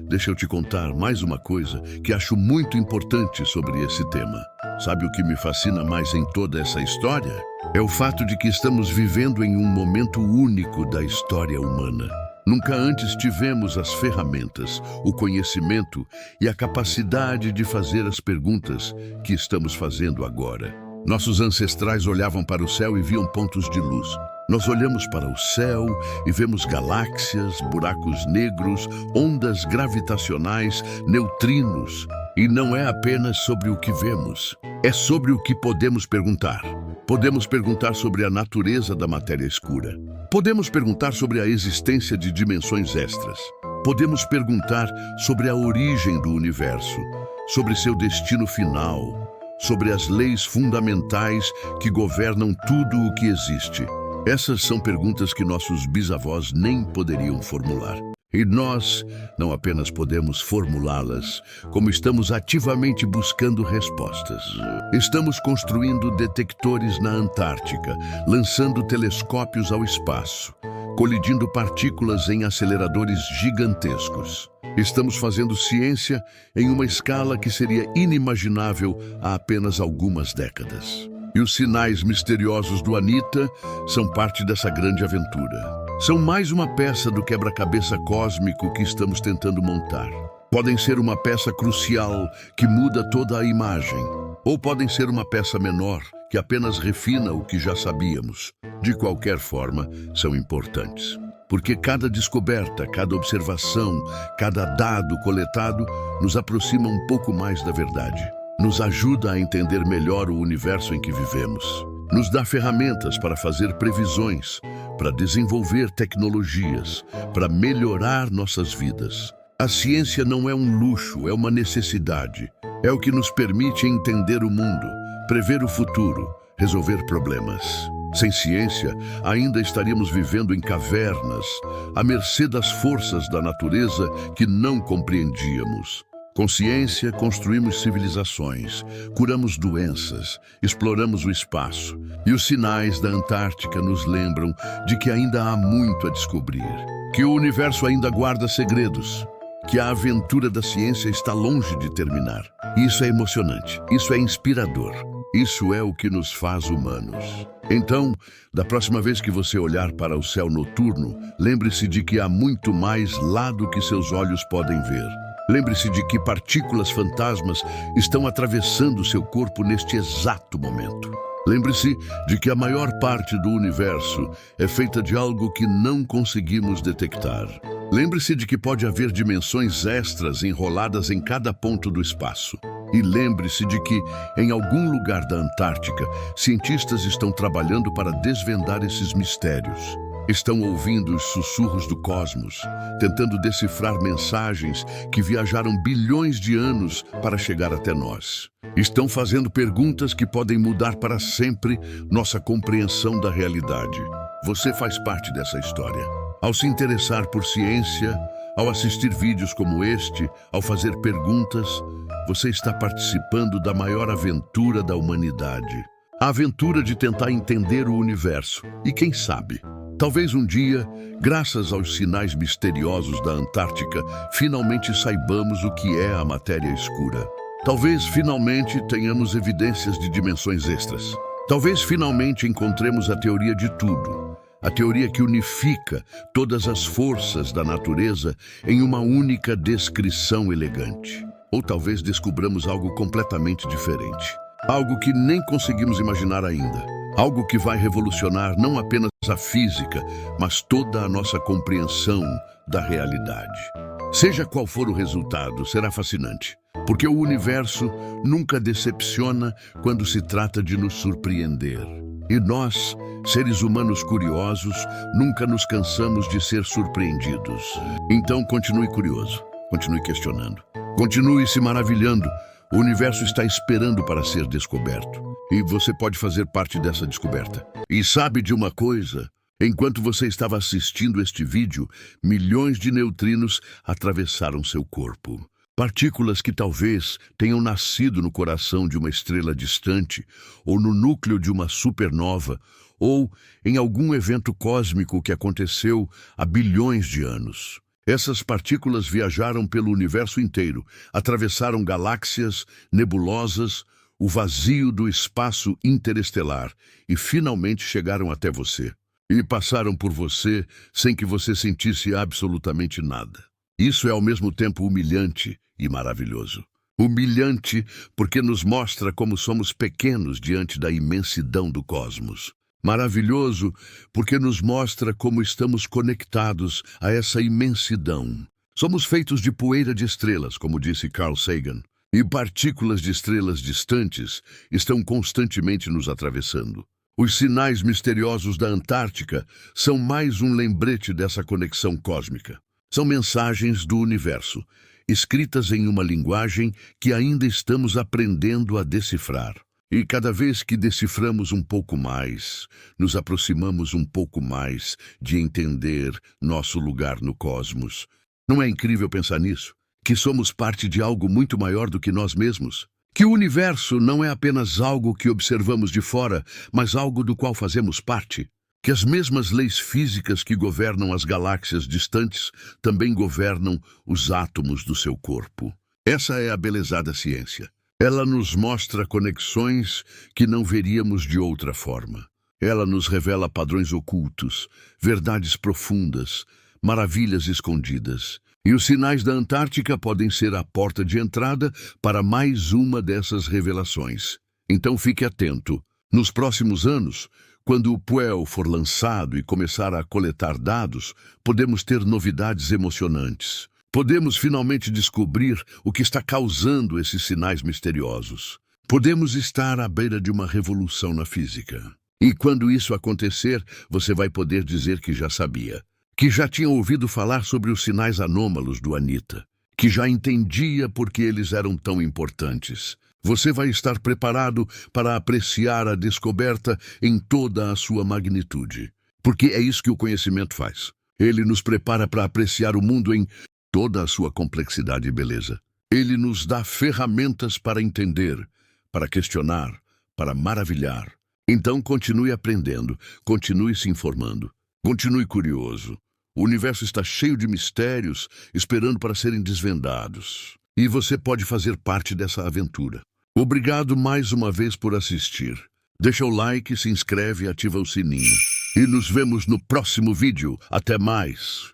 deixa eu te contar mais uma coisa que acho muito importante sobre esse tema. Sabe o que me fascina mais em toda essa história? É o fato de que estamos vivendo em um momento único da história humana. Nunca antes tivemos as ferramentas, o conhecimento e a capacidade de fazer as perguntas que estamos fazendo agora. Nossos ancestrais olhavam para o céu e viam pontos de luz. Nós olhamos para o céu e vemos galáxias, buracos negros, ondas gravitacionais, neutrinos. E não é apenas sobre o que vemos, é sobre o que podemos perguntar. Podemos perguntar sobre a natureza da matéria escura. Podemos perguntar sobre a existência de dimensões extras. Podemos perguntar sobre a origem do universo, sobre seu destino final, sobre as leis fundamentais que governam tudo o que existe. Essas são perguntas que nossos bisavós nem poderiam formular. E nós não apenas podemos formulá-las, como estamos ativamente buscando respostas. Estamos construindo detectores na Antártica, lançando telescópios ao espaço, colidindo partículas em aceleradores gigantescos. Estamos fazendo ciência em uma escala que seria inimaginável há apenas algumas décadas. E os sinais misteriosos do ANITA são parte dessa grande aventura. São mais uma peça do quebra-cabeça cósmico que estamos tentando montar. Podem ser uma peça crucial que muda toda a imagem, ou podem ser uma peça menor que apenas refina o que já sabíamos. De qualquer forma, são importantes. Porque cada descoberta, cada observação, cada dado coletado nos aproxima um pouco mais da verdade. Nos ajuda a entender melhor o universo em que vivemos. Nos dá ferramentas para fazer previsões, para desenvolver tecnologias, para melhorar nossas vidas. A ciência não é um luxo, é uma necessidade. É o que nos permite entender o mundo, prever o futuro, resolver problemas. Sem ciência, ainda estaríamos vivendo em cavernas, à mercê das forças da natureza que não compreendíamos. Com ciência, construímos civilizações, curamos doenças, exploramos o espaço. E os sinais da Antártica nos lembram de que ainda há muito a descobrir, que o universo ainda guarda segredos, que a aventura da ciência está longe de terminar. Isso é emocionante, isso é inspirador, isso é o que nos faz humanos. Então, da próxima vez que você olhar para o céu noturno, lembre-se de que há muito mais lá do que seus olhos podem ver. Lembre-se de que partículas fantasmas estão atravessando seu corpo neste exato momento. Lembre-se de que a maior parte do universo é feita de algo que não conseguimos detectar. Lembre-se de que pode haver dimensões extras enroladas em cada ponto do espaço. E lembre-se de que, em algum lugar da Antártica, cientistas estão trabalhando para desvendar esses mistérios. Estão ouvindo os sussurros do cosmos, tentando decifrar mensagens que viajaram bilhões de anos para chegar até nós. Estão fazendo perguntas que podem mudar para sempre nossa compreensão da realidade. Você faz parte dessa história. Ao se interessar por ciência, ao assistir vídeos como este, ao fazer perguntas, você está participando da maior aventura da humanidade. A aventura de tentar entender o universo. E quem sabe, talvez um dia, graças aos sinais misteriosos da Antártica, finalmente saibamos o que é a matéria escura. Talvez finalmente tenhamos evidências de dimensões extras. Talvez finalmente encontremos a teoria de tudo. A teoria que unifica todas as forças da natureza em uma única descrição elegante. Ou talvez descubramos algo completamente diferente. Algo que nem conseguimos imaginar ainda. Algo que vai revolucionar não apenas a física, mas toda a nossa compreensão da realidade. Seja qual for o resultado, será fascinante. Porque o universo nunca decepciona quando se trata de nos surpreender. E nós, seres humanos curiosos, nunca nos cansamos de ser surpreendidos. Então continue curioso, continue questionando, continue se maravilhando. O universo está esperando para ser descoberto. E você pode fazer parte dessa descoberta. E sabe de uma coisa? Enquanto você estava assistindo este vídeo, milhões de neutrinos atravessaram seu corpo. Partículas que talvez tenham nascido no coração de uma estrela distante, ou no núcleo de uma supernova, ou em algum evento cósmico que aconteceu há bilhões de anos. Essas partículas viajaram pelo universo inteiro, atravessaram galáxias, nebulosas, o vazio do espaço interestelar e finalmente chegaram até você. E passaram por você sem que você sentisse absolutamente nada. Isso é ao mesmo tempo humilhante e maravilhoso. Humilhante porque nos mostra como somos pequenos diante da imensidão do cosmos. Maravilhoso porque nos mostra como estamos conectados a essa imensidão. Somos feitos de poeira de estrelas, como disse Carl Sagan, e partículas de estrelas distantes estão constantemente nos atravessando. Os sinais misteriosos da Antártica são mais um lembrete dessa conexão cósmica. São mensagens do universo, escritas em uma linguagem que ainda estamos aprendendo a decifrar. E cada vez que deciframos um pouco mais, nos aproximamos um pouco mais de entender nosso lugar no cosmos. Não é incrível pensar nisso? Que somos parte de algo muito maior do que nós mesmos? Que o universo não é apenas algo que observamos de fora, mas algo do qual fazemos parte? Que as mesmas leis físicas que governam as galáxias distantes também governam os átomos do seu corpo. Essa é a belezada ciência. Ela nos mostra conexões que não veríamos de outra forma. Ela nos revela padrões ocultos, verdades profundas, maravilhas escondidas. E os sinais da Antártica podem ser a porta de entrada para mais uma dessas revelações. Então fique atento. Nos próximos anos, quando o PUEL for lançado e começar a coletar dados, podemos ter novidades emocionantes. Podemos finalmente descobrir o que está causando esses sinais misteriosos. Podemos estar à beira de uma revolução na física. E quando isso acontecer, você vai poder dizer que já sabia. Que já tinha ouvido falar sobre os sinais anômalos do Anita. Que já entendia por que eles eram tão importantes. Você vai estar preparado para apreciar a descoberta em toda a sua magnitude. Porque é isso que o conhecimento faz. Ele nos prepara para apreciar o mundo em toda a sua complexidade e beleza. Ele nos dá ferramentas para entender, para questionar, para maravilhar. Então continue aprendendo, continue se informando, continue curioso. O universo está cheio de mistérios, esperando para serem desvendados. E você pode fazer parte dessa aventura. Obrigado mais uma vez por assistir. Deixa o like, se inscreve e ativa o sininho. E nos vemos no próximo vídeo. Até mais!